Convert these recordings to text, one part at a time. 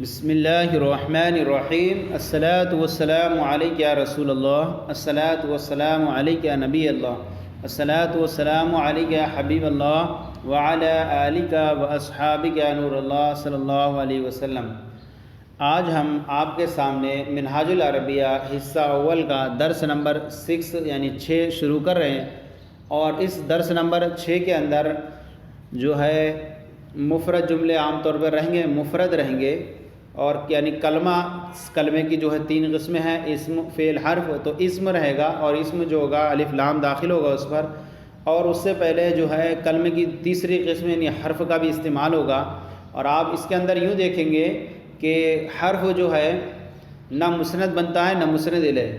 بسم اللہ الرحمن الرحیم الصلاۃ والسلام علیک یا رسول اللہ، الصلاۃ والسلام علیک یا نبی اللہ، الصلاۃ والسلام علیک یا حبیب اللہ وعلی آلک واصحابک یا نور اللہ صلی اللہ علیہ وسلم۔ آج ہم آپ کے سامنے منہاج العربیہ حصہ اول کا درس نمبر 6 یعنی 6 شروع کر رہے ہیں، اور اس درس نمبر 6 کے اندر جو ہے مفرد جملے عام طور پر رہیں گے، مفرد رہیں گے، اور یعنی کلمے کی جو ہے 3 قسمیں ہیں، اسم فعل حرف۔ تو اسم رہے گا، اور اسم جو ہوگا الف لام داخل ہوگا اس پر، اور اس سے پہلے جو ہے کلمے کی تیسری قسم یعنی حرف کا بھی استعمال ہوگا۔ اور آپ اس کے اندر یوں دیکھیں گے کہ حرف جو ہے نہ مسند بنتا ہے نہ مسند الیہ،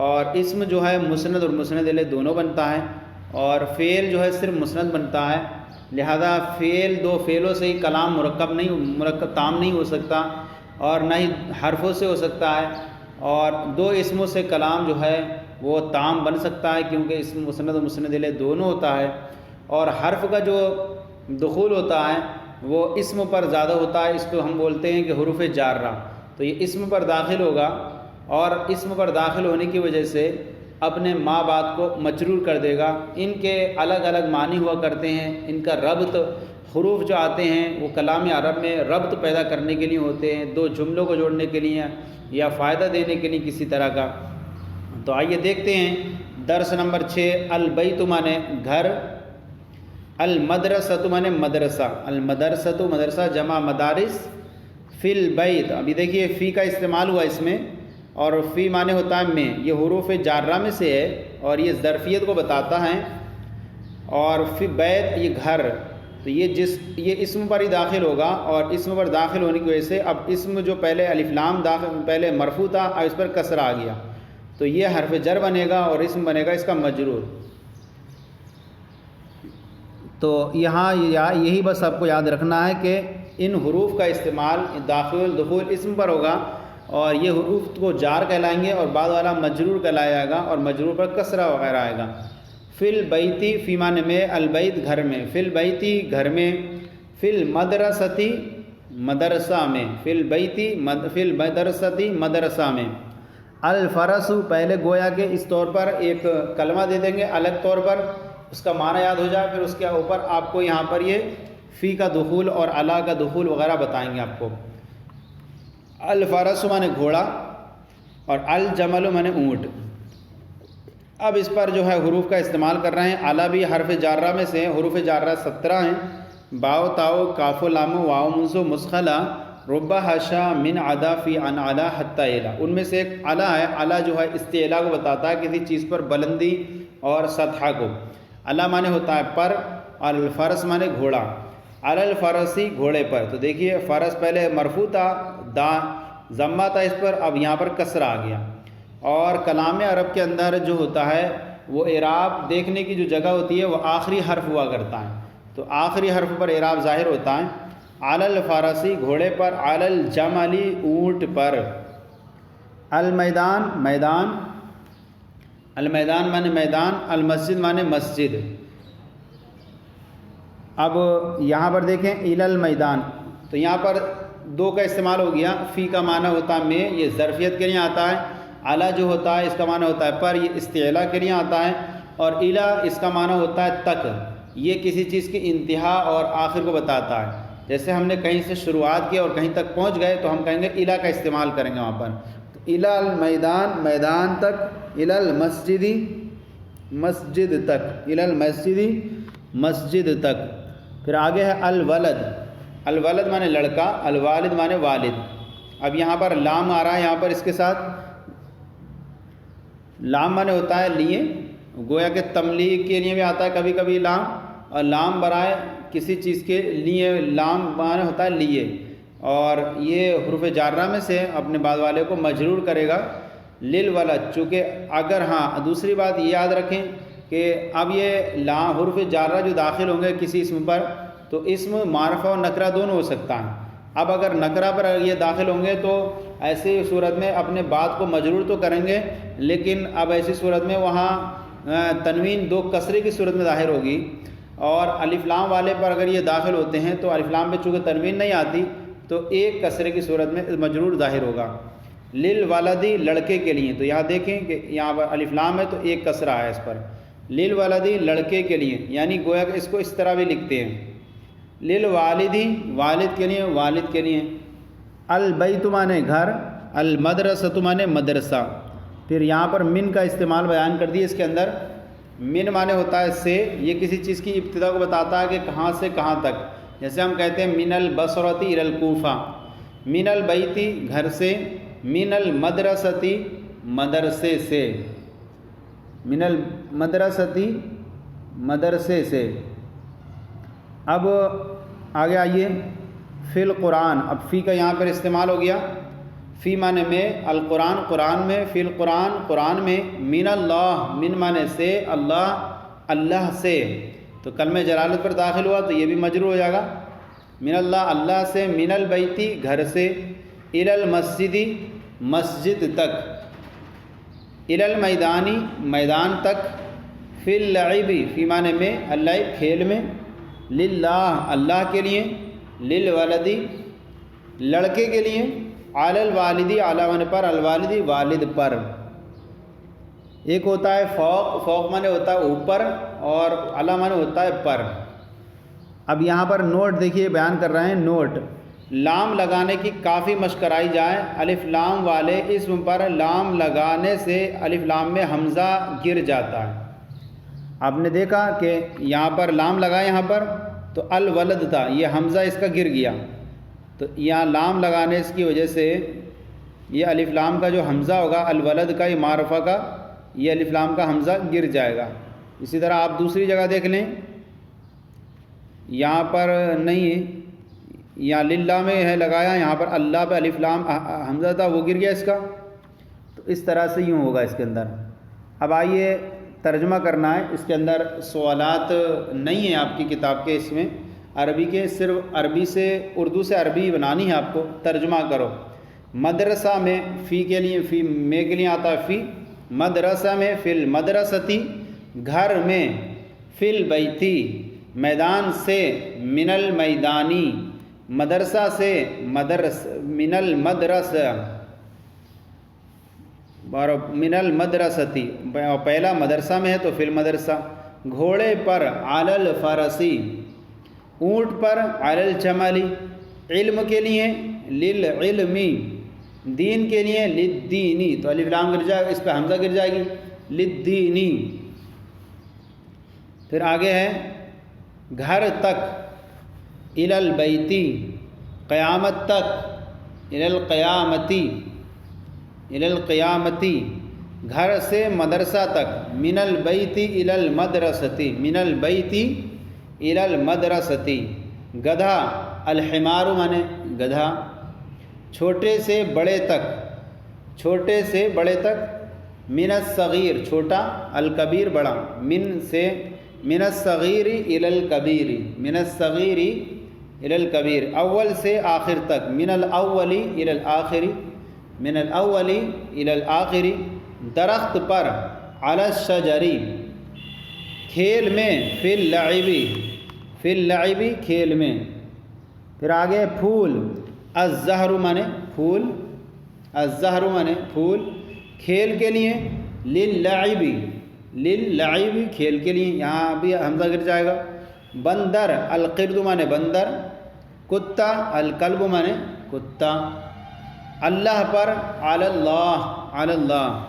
اور اسم جو ہے مسند اور مسند الیہ دونوں بنتا ہے، اور فعل جو ہے صرف مسند بنتا ہے۔ لہذا فعل 2 فعلوں سے ہی کلام مرکب تام نہیں ہو سکتا، اور نہ ہی حرفوں سے ہو سکتا ہے، اور 2 اسموں سے کلام جو ہے وہ تام بن سکتا ہے، کیونکہ اسم مسند و مسند الیہ دونوں ہوتا ہے۔ اور حرف کا جو دخول ہوتا ہے وہ اسم پر زیادہ ہوتا ہے، اس کو ہم بولتے ہیں کہ حروف جارہ۔ تو یہ اسم پر داخل ہوگا، اور اسم پر داخل ہونے کی وجہ سے اپنے ماں باپ کو مجرور کر دے گا۔ ان کے الگ الگ معنی ہوا کرتے ہیں، ان کا ربط، حروف جو آتے ہیں وہ کلام عرب میں ربط پیدا کرنے کے لیے ہوتے ہیں، 2 جملوں کو جوڑنے کے لیے یا فائدہ دینے کے لیے کسی طرح کا۔ تو آئیے دیکھتے ہیں درس نمبر 6۔ البیت مانے گھر، المدرسۃ مانے مدرسہ، المدرسۃ مدرسہ جمع مدارس، فی البیت، ابھی دیکھیے فی کا استعمال ہوا اس میں، اور فی مانے ہوتا ہے میں، یہ حروف جارہ میں سے ہے اور یہ ظرفیت کو بتاتا ہے، اور فی بیت یہ گھر، تو یہ اسم پر ہی داخل ہوگا، اور اسم پر داخل ہونے کی وجہ سے اب اسم جو پہلے الف لام پہلے مرفوع تھا، اب اس پر کسر آ گیا، تو یہ حرف جر بنے گا اور اسم بنے گا اس کا مجرور۔ تو یہاں یہی بس آپ کو یاد رکھنا ہے کہ ان حروف کا استعمال دخول اسم پر ہوگا، اور یہ حروف کو جار کہلائیں گے، اور بعد والا مجرور کہلایا جائے گا، اور مجرور پر کسرہ وغیرہ آئے گا۔ فی البیتی، فی معنی میں، البیت گھر میں، فی البیتی گھر میں، فی المدرستی مدرسہ میں، فی البیتی فی المدرستی مدرسہ میں۔ الفرس، پہلے گویا کہ اس طور پر ایک کلمہ دے دیں گے الگ طور پر، اس کا معنی یاد ہو جائے، پھر اس کے اوپر آپ کو یہاں پر یہ فی کا دخول اور علی کا دخول وغیرہ بتائیں گے آپ کو۔ الفرس مانے گھوڑا، اور الجمل مانے اونٹ۔ اب اس پر جو ہے حروف کا استعمال کر رہے ہیں۔ اعلیٰ بھی حرف جارہ میں سے، حروف جارہ 17 ہیں، باؤ تاؤ کاف و لام واو منصوب مسخلہ ربہ حاشا من عدا فی عن علا حتی اعلیٰ، ان میں سے ایک اعلیٰ ہے۔ اعلیٰ جو ہے استعلاء کو بتاتا ہے، کسی چیز پر بلندی اور سطح کو۔ اعلیٰ مانے ہوتا ہے پر، اور الفرس مانے گھوڑا، علی الفرسی گھوڑے پر۔ تو دیکھیے فرس پہلے مرفوع تھا، ضمہ تھا اس پر، اب یہاں پر کسر آ گیا۔ اور کلام عرب کے اندر جو ہوتا ہے وہ اعراب دیکھنے کی جو جگہ ہوتی ہے وہ آخری حرف ہوا کرتا ہے، تو آخری حرف پر اعراب ظاہر ہوتا ہے۔ علی الفرسی گھوڑے پر، علی الجملی اونٹ پر۔ المیدان میدان، المیدان مانے میدان، المسجد مانے مسجد۔ اب یہاں پر دیکھیں الی المیدان، تو یہاں پر 2 کا استعمال ہو گیا۔ فی کا معنی ہوتا ہے میں، یہ ظرفیت کے لیے آتا ہے۔ اعلیٰ جو ہوتا ہے اس کا معنی ہوتا ہے پر، یہ استعلاء کے لیے آتا ہے۔ اور الی اس کا معنی ہوتا ہے تک، یہ کسی چیز کی انتہا اور آخر کو بتاتا ہے۔ جیسے ہم نے کہیں سے شروعات کی اور کہیں تک پہنچ گئے تو ہم کہیں گے الی کا استعمال کریں گے وہاں پر۔ تو الی المیدان میدان تک، الی المسجدی مسجد تک، الی المسجدی مسجد تک۔ پھر آگے ہے الولد، الولد مانے لڑکا، الوالد مانے والد۔ اب یہاں پر لام آ رہا ہے، یہاں پر اس کے ساتھ لام مانے ہوتا ہے لیے، گویا کہ تملیغ کے لیے بھی آتا ہے کبھی کبھی لام، اور لام برائے کسی چیز کے لیے، لام مانے ہوتا ہے لیے، اور یہ حروف جارہ میں سے اپنے بعد والے کو مجرور کرے گا للولد۔ چونکہ اگر دوسری بات یہ یاد رکھیں کہ اب یہ لام حروف جارہ جو داخل ہوں گے کسی اسم پر، تو اسم معرفہ اور نکرہ دونوں ہو سکتا ہے۔ اب اگر نکرہ پر یہ داخل ہوں گے تو ایسی صورت میں اپنے بات کو مجرور تو کریں گے، لیکن اب ایسی صورت میں وہاں تنوین 2 کسرے کی صورت میں ظاہر ہوگی، اور الف لام والے پر اگر یہ داخل ہوتے ہیں تو الف لام پہ چونکہ تنوین نہیں آتی، تو ایک کسرے کی صورت میں مجرور ظاہر ہوگا۔ للولدی لڑکے کے لیے، تو یہاں دیکھیں کہ یہاں پر الف لام ہے تو ایک کسرہ ہے اس پر، للولدی لڑکے کے لیے، یعنی گویا کہ اس کو اس طرح بھی لکھتے ہیں، للوالدی والد کے لیے، والد کے لیے، البیت مانے گھر، المدرسۃ مانے مدرسہ۔ پھر یہاں پر من کا استعمال بیان کر دیے، اس کے اندر من مانے ہوتا ہے سے، یہ کسی چیز کی ابتدا کو بتاتا ہے کہ کہاں سے کہاں تک، جیسے ہم کہتے ہیں من البصرۃ الی الکوفہ، من البیتی گھر سے، من المدرستی مدرسے سے، من المدرستی مدرسے سے۔ اب آگے آئیے، فی القرآن، اب فی کا یہاں پر استعمال ہو گیا، فی معنی میں، القرآن قرآن میں، فی القرآن قرآن میں، من اللہ من معنی سے، اللہ اللہ سے، تو کلمہ جلالت پر داخل ہوا تو یہ بھی مجرور ہو جائے گا، من اللہ اللہ سے، من البیتی گھر سے، الی المسجدی مسجد تک، الی المیدانی میدان تک، فی اللعب فی معنی میں، اللعب کھیل میں، للہ اللہ کے لیے، للولدی لڑکے کے لیے، علی الوالدی علی معنی پر، الوالدی والد پر۔ ایک ہوتا ہے فوق، فوق معنی ہوتا ہے اوپر، اور علی معنی ہوتا ہے پر۔ اب یہاں پر نوٹ دیکھیے بیان کر رہے ہیں، نوٹ لام لگانے کی کافی مشق کرائی جائے، الف لام والے اسم پر لام لگانے سے الف لام میں حمزہ گر جاتا ہے۔ آپ نے دیکھا کہ یہاں پر لام لگا، یہاں پر تو الولد تھا، یہ حمزہ اس کا گر گیا، تو یہاں لام لگانے اس کی وجہ سے یہ الف لام کا جو حمزہ ہوگا، الولد کا، یہ معرفہ کا، یہ الف لام کا حمزہ گر جائے گا۔ اسی طرح آپ دوسری جگہ دیکھ لیں، یہاں پر نہیں ہے، یہاں للہ میں ہے لگایا، یہاں پر اللہ پہ الف لام حمزہ تھا، وہ گر گیا اس کا، تو اس طرح سے یوں ہوگا اس کے اندر۔ اب آئیے ترجمہ کرنا ہے، اس کے اندر سوالات نہیں ہیں آپ کی کتاب کے، اس میں عربی کے، صرف عربی سے اردو سے عربی بنانی ہے آپ کو، ترجمہ کرو۔ مدرسہ میں فی کے لیے، فی میں کے لیے آتا ہے فی، مدرسہ میں، فی المدرستی گھر میں، فی البیتی میدان سے، من المیدانی مدرسہ سے، من المدرسہ، من المدرستی پہلا مدرسہ میں ہے تو فی المدرسہ، گھوڑے پر، علی الفرسی اونٹ پر، علی الجملی علم کے لیے، للعلمی دین کے لیے، للدینی تو الف لام گر جائے گا، اس پہ حمزہ گر جائے گی، للدینی۔ پھر آگے ہے گھر تک، الی البیتی قیامت تک، الی القیامتی، الی القیامتی گھر سے مدرسہ تک، من البیتی الی المدرستی، من البیتی الی المدرستی۔ گدھا، الحمار مانے گدھا، چھوٹے سے بڑے تک، چھوٹے سے بڑے تک، من الصغیر چھوٹا، الکبیر بڑا، من سے، من الصغیر الی الکبیر، من الصغیر الی الکبیر، اول سے آخر تک، من الاولی الی الآخری، من الاولی الی الآخری، درخت پر، علی الشجری کھیل میں، فی اللعب، فی اللعب کھیل میں۔ پھر آگے پھول، الزہر مانے پھول، الزہر مانے پھول، کھیل کے لیے، للعب، للعب کھیل کے لیے، یہاں بھی حمزہ گر جائے گا۔ بندر، القرد مانے بندر، کتا، الکلب مانے کتا، اللہ پر، علی اللہ، علی اللہ۔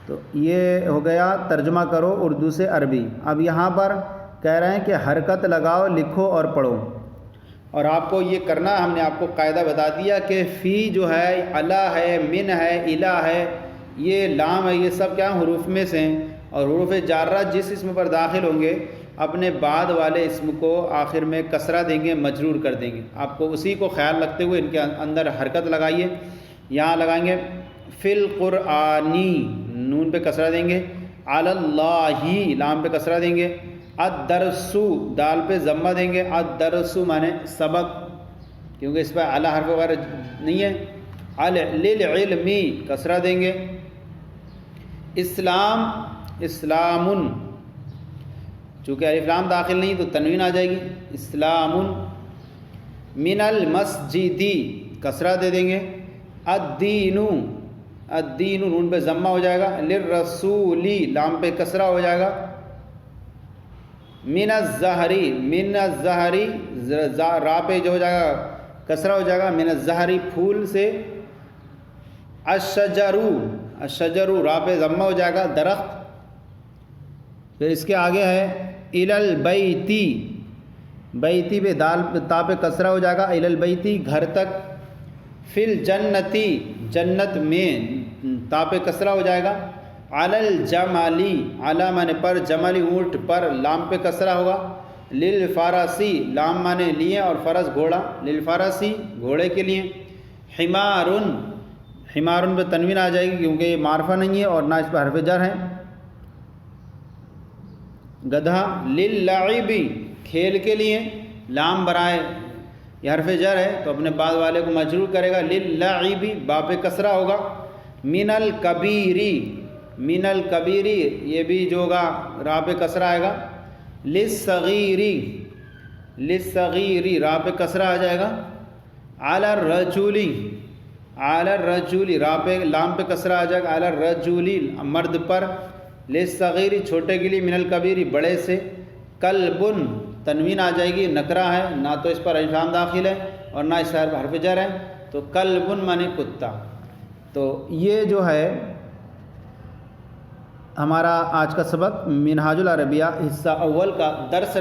تو یہ ہو گیا ترجمہ کرو اردو سے عربی۔ اب یہاں پر کہہ رہے ہیں کہ حرکت لگاؤ، لکھو اور پڑھو، اور آپ کو یہ کرنا، ہم نے آپ کو قاعدہ بتا دیا کہ فی جو ہے، علی ہے، من ہے، الہ ہے، یہ لام ہے، یہ سب کیا حروف میں سے ہیں، اور حروف جارہ جس اسم پر داخل ہوں گے اپنے بعد والے اسم کو آخر میں کسرہ دیں گے، مجرور کر دیں گے۔ آپ کو اسی کو خیال رکھتے ہوئے ان کے اندر حرکت لگائیے۔ یہاں لگائیں گے فی القرآنی، نون پہ کسرہ دیں گے، علی اللہ لام پہ کسرہ دیں گے، الدرسو دال پہ ضمہ دیں گے، الدرسو مانے سبق، کیونکہ اس پہ اعلیٰ حرف وغیرہ نہیں ہے، للعلمی کسرہ دیں گے، اسلام، اسلام چونکہ الف لام داخل نہیں تو تنوین آ جائے گی، اسلام، من المسجدی کسرہ دے دیں گے. الدینو الدینو نون پہ ضمہ ہو جائے گا. للرسولی لام پہ کسرہ ہو جائے گا. من الزہری من الزہری را پہ جو ہو جائے گا کسرہ ہو جائے گا. من الزہری پھول سے. الشجرو الشجرو را پہ ضمہ ہو جائے گا درخت. پھر اس کے آگے ہے الی البیتی بیتی پہ دال تا پہ کسرہ ہو جائے گا. الی البیتی گھر تک. فی الجنتی جنت میں تا پہ کسرہ ہو جائے گا. علی الجمالی علی مانے پر جمالی اونٹ پر لام پہ کسرہ ہوگا. للفارسی لام مانے لیے اور فرس گھوڑا. للفارسی گھوڑے کے لیے. حمارن حمارن پہ تنوین آ جائے گی کیونکہ یہ معرفہ نہیں ہے اور نہ اس پہ حرف جر ہے. گدھا. للعب کھیل کے لیے لام برائے یہ حرف جر ہے تو اپنے بعد والے کو مجرور کرے گا. للعب با پہ کسرہ ہوگا. من الکبیری من الکبیری یہ بھی جو ہوگا را پہ کسرہ آئے گا. للصغیری للصغیری را پہ کسرہ آ جائے گا. علی الرجولی علی الرجولی را پہ لام پہ کسرہ آ جائے گا. علی الرجولی مرد پر. للصغیری چھوٹے کے لیے. من الکبیری بڑے سے. کلبن تنوین آ جائے گی نکرہ ہے نہ تو اس پر الف داخل ہے اور نہ اس پر حرف جر ہے تو کلبن مانے کتا. تو یہ جو ہے ہمارا آج کا سبق منہاج العربیہ حصہ اول کا درس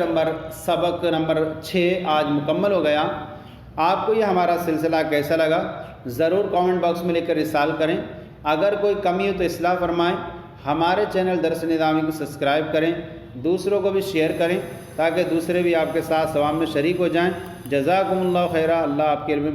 سبق نمبر 6 آج مکمل ہو گیا. آپ کو یہ ہمارا سلسلہ کیسا لگا ضرور کامنٹ باکس میں لکھ کر ارسال کریں. اگر کوئی کمی ہو تو اصلاح فرمائیں. ہمارے چینل درس نظامی کو سبسکرائب کریں. دوسروں کو بھی شیئر کریں تاکہ دوسرے بھی آپ کے ساتھ ثواب میں شریک ہو جائیں. جزاکم اللہ خیرہ. اللہ آپ کے علم